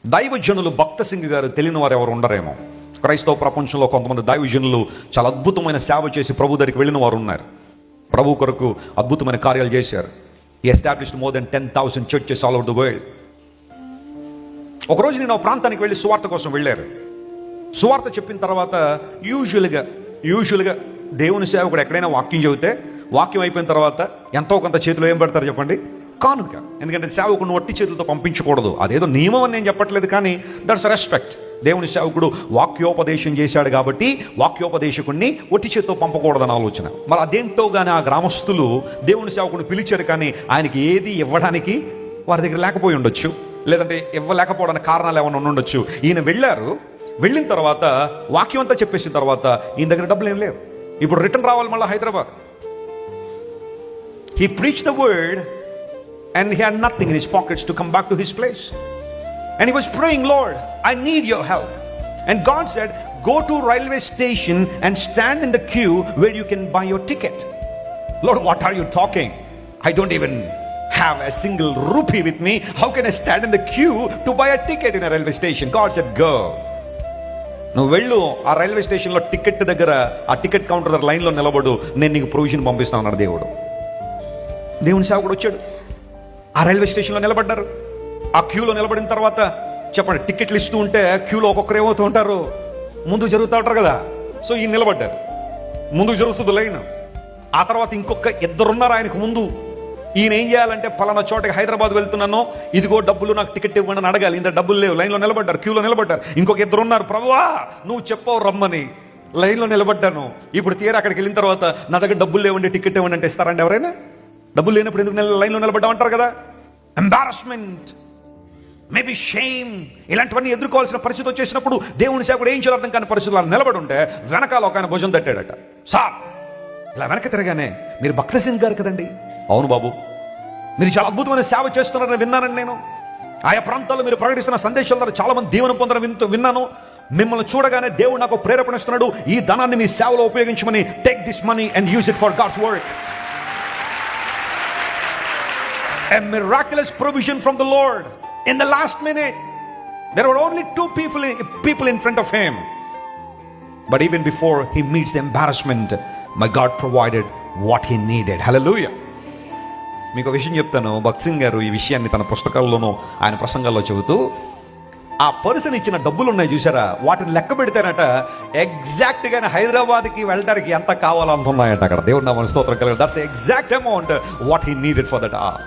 దైవజనులు భక్త సింగ్ గారు తెలియని వారు ఎవరు ఉండరేమో. క్రైస్తవ ప్రపంచంలో కొంతమంది దైవజనులు చాలా అద్భుతమైన సేవ చేసి ప్రభు దగ్గరికి వెళ్ళిన వారు ఉన్నారు. ప్రభు కొరకు అద్భుతమైన కార్యాలు చేశారు. ఈ established more than 10,000 churches all over the world. ఒకరోజు నేను ఆ ప్రాంతానికి వెళ్ళి సువార్త కోసం వెళ్ళారు. సువార్త చెప్పిన తర్వాత యూజువల్గా దేవుని సేవకుడు ఎక్కడైనా వాక్యం చెబితే వాక్యం అయిపోయిన తర్వాత ఎంతో కొంత చేతిలో ఏం పెడతారు చెప్పండి? కానుక. ఎందుకంటే సేవకుడిని ఒట్టి చేతులతో పంపించకూడదు. అదేదో నియమం అని నేను చెప్పట్లేదు, కానీ దట్స్ రెస్పెక్ట్. దేవుని సేవకుడు వాక్యోపదేశం చేశాడు కాబట్టి వాక్యోపదేశకుడిని ఒట్టి చేతితో పంపకూడదని ఆలోచన. మరి అదేంటో కానీ ఆ గ్రామస్తులు దేవుని సేవకుడిని పిలిచారు, కానీ ఆయనకి ఏది ఇవ్వడానికి వారి దగ్గర లేకపోయి ఉండొచ్చు, లేదంటే ఇవ్వలేకపోవడానికి కారణాలు ఏమైనా ఉండొచ్చు. ఈయన వెళ్ళిన తర్వాత వాక్యం అంతా చెప్పేసిన తర్వాత ఈయన దగ్గర డబ్బులు ఏం లేవు. ఇప్పుడు రిటర్న్ రావాలి మళ్ళీ Hyderabad. He preached the word and he had nothing in his pockets to come back to his place. And he was praying, Lord, I need your help. And God said, go to railway station and stand in the queue where you can buy your ticket. Lord, what are you talking? I don't even have a single rupee with me. How can I stand in the queue to buy a ticket in a railway station? God said, go. నువ్వు వెళ్ళు, ఆ railway స్టేషన్లో ticket దగ్గర ఆ ticket counter దగ్గర లైన్లో నిలబడు, నేను నీకు ప్రొవిజన్ పంపిస్తాను అన్నాడు దేవుడు. దేవుని సేవకుడు వచ్చాడు, ఆ రైల్వే స్టేషన్లో నిలబడ్డారు. ఆ క్యూలో నిలబడిన తర్వాత చెప్పండి, టికెట్లు ఇస్తూ ఉంటే క్యూలో ఒక్కొక్కరు ఏమవుతూ ఉంటారు, ముందుకు జరుగుతూ ఉంటారు కదా. సో ఈయన నిలబడ్డారు, ముందుకు జరుగుతుంది లైన్. ఆ తర్వాత ఇంకొక ఇద్దరున్నారు ఆయనకు ముందు. ఈయన ఏం చేయాలంటే, పలానా చోటకి హైదరాబాద్ వెళ్తున్నాను, ఇదిగో డబ్బులు, నాకు టికెట్ ఇవ్వండి అని అడగాలి. ఇంత డబ్బులు లేవు, లైన్లో నిలబడ్డారు, క్యూలో నిలబడ్డారు. ఇంకొక ఇద్దరున్నారు, ప్రభువా నువ్వు చెప్పవు రమ్మని, లైన్లో నిలబడ్డాను. ఇప్పుడు తీరా అక్కడికి వెళ్ళిన తర్వాత నా దగ్గర డబ్బులు లేవండి, టికెట్ ఇవ్వండి అంటే ఇస్తారండి ఎవరైనా? డబ్బులు లేనప్పుడు ఎందుకు లైన్లో నిలబడ్డామంటారు కదా. ఎంబారస్మెంట్, మేబీ షేమ్, ఇలాంటివన్నీ ఎదుర్కోవాల్సిన పరిస్థితి వచ్చేసినప్పుడు దేవుని సేవకుడు ఏం చేయాలి అర్థం కాని పరిస్థితులు నిలబడి ఉంటే వెనకాల ఒక ఆయన భుజం తట్టాడట. సార్ ఇలా వెనక తిరగానే, మీరు భక్త సింగ్ గారు కదండి? అవును బాబు, మీరు చాలా అద్భుతమైన సేవ చేస్తున్నారని విన్నానండి. నేను ఆయా ప్రాంతాల్లో మీరు ప్రకటిస్తున్న సందేశాల ద్వారా చాలా మంది దీవెన పొందడం విన్నాను. మిమ్మల్ని చూడగానే దేవుడు నాకు ప్రేరేపణ ఇస్తున్నాడు, ఈ ధనాన్ని మీ సేవలో ఉపయోగించమని. Take this money and use it for God's work. A miraculous provision from the Lord in the last minute. There were only two people in front of him, but even before he meets the embarrassment, my God provided what he needed. Hallelujah. మీకు విషయం చెప్తాను. భక్త్ సింగ్ గారు ఈ విషయాన్ని తన పుస్తకాల్లోనూ ఆయన ప్రసంగాల్లో చెబుతూ, ఆ పర్సన్ ఇచ్చిన డబ్బులు ఉన్నాయి చూసారా, వాటిని లెక్క పెడితేనట ఎగ్జాక్ట్గా హైదరాబాద్కి వెళ్ళడానికి ఎంత కావాలనుకున్నాయట అక్కడ. దేవుడు నా స్తోత్రం కలగాలి. That's exact amount what he needed for that hour.